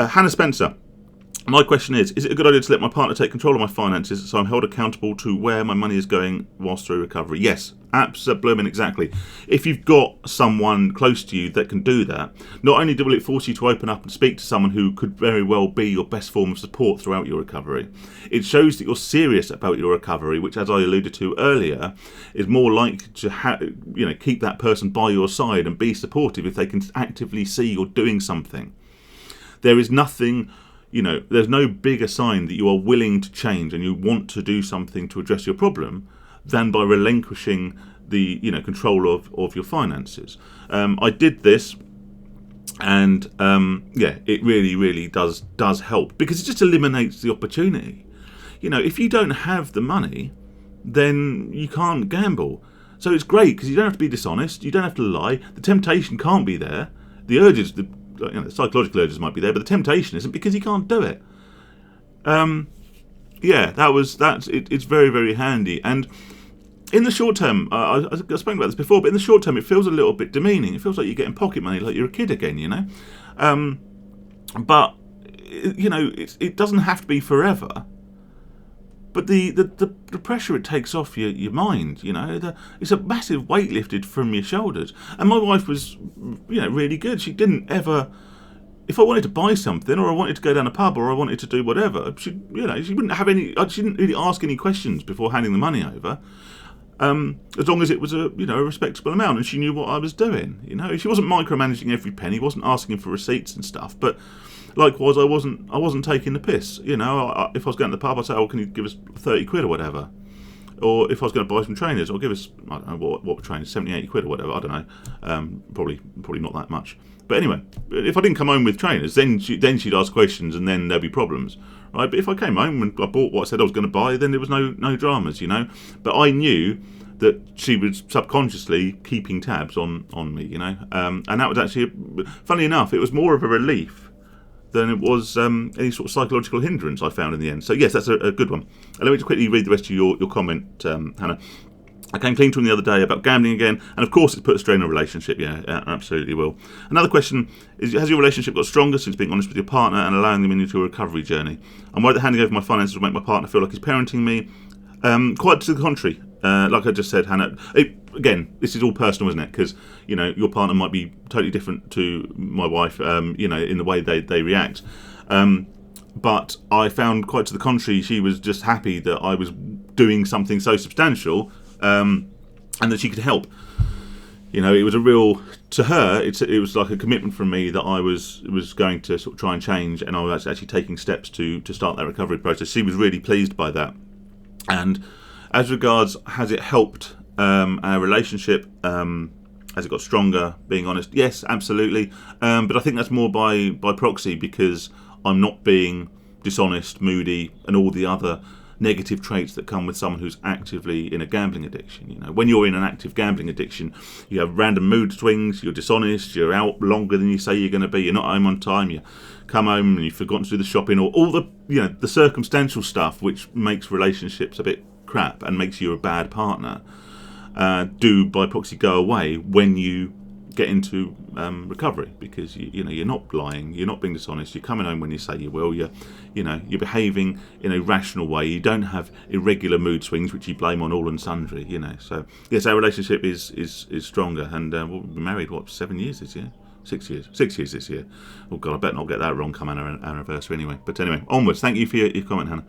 Hannah Spencer. My question is it a good idea to let my partner take control of my finances so I'm held accountable to where my money is going whilst through recovery? Yes, absolutely, exactly. If you've got someone close to you that can do that, not only will it force you to open up and speak to someone who could very well be your best form of support throughout your recovery, it shows that you're serious about your recovery, which, as I alluded to earlier, is more likely to keep that person by your side and be supportive if they can actively see you're doing something. There is nothing... there's no bigger sign that you are willing to change and you want to do something to address your problem than by relinquishing the control of your finances. I did this, and it really does help, because it just eliminates the opportunity. If you don't have the money, then you can't gamble. So it's great because you don't have to be dishonest, you don't have to lie, the temptation can't be there, the urges, the psychological urges might be there, but the temptation isn't, because you can't do it. It's very, very handy. And in the short term, I've spoken about this before, but in the short term, it feels a little bit demeaning. It feels like you're getting pocket money, like you're a kid again, But it doesn't have to be forever. But the pressure it takes off your mind, it's a massive weight lifted from your shoulders. And my wife was, really good. She didn't ever, if I wanted to buy something, or I wanted to go down a pub, or I wanted to do whatever, she wouldn't have any. She didn't really ask any questions before handing the money over. As long as it was a respectable amount, and she knew what I was doing. She wasn't micromanaging every penny, wasn't asking for receipts and stuff, but. Likewise, I wasn't taking the piss. If I was going to the pub, I'd say, "Oh, can you give us 30 quid or whatever?" Or if I was going to buy some trainers, I'll give us, I don't know what were trainers, 70, 80 quid or whatever. I don't know. Probably not that much. But anyway, if I didn't come home with trainers, then she'd ask questions, and then there'd be problems, right? But if I came home and I bought what I said I was going to buy, then there was no dramas, But I knew that she was subconsciously keeping tabs on me, and that was actually, funny enough, it was more of a relief than it was any sort of psychological hindrance I found in the end. So yes, that's a good one. And let me just quickly read the rest of your comment, Hannah. I came clean to him the other day about gambling again, and of course it's put a strain on a relationship. Yeah, absolutely will. Another question is, has your relationship got stronger since being honest with your partner and allowing them into a recovery journey? I'm worried that handing over my finances will make my partner feel like he's parenting me. Quite to the contrary. Like I just said, Hannah, again, this is all personal, isn't it? Because, your partner might be totally different to my wife, in the way they react. But I found quite to the contrary, she was just happy that I was doing something so substantial, and that she could help. It was a real, to her, it was like a commitment from me that I was going to sort of try and change, and I was actually taking steps to start that recovery process. She was really pleased by that. And as regards, has it helped our relationship? Has it got stronger, being honest? Yes, absolutely. But I think that's more by proxy, because I'm not being dishonest, moody, and all the other negative traits that come with someone who's actively in a gambling addiction. When you're in an active gambling addiction, you have random mood swings, you're dishonest, you're out longer than you say you're going to be, you're not home on time, you come home and you've forgotten to do the shopping, or all the the circumstantial stuff which makes relationships a bit crap and makes you a bad partner, do by proxy go away when you get into recovery, because you're not lying, you're not being dishonest, you're coming home when you say you will, you're behaving in a rational way, you don't have irregular mood swings which you blame on all and sundry. So yes, our relationship is stronger, and we'll be married 7 years this year. 6 years. 6 years this year. Oh God, I better not get that wrong come our anniversary anyway. But anyway, onwards. Thank you for your comment, Hannah.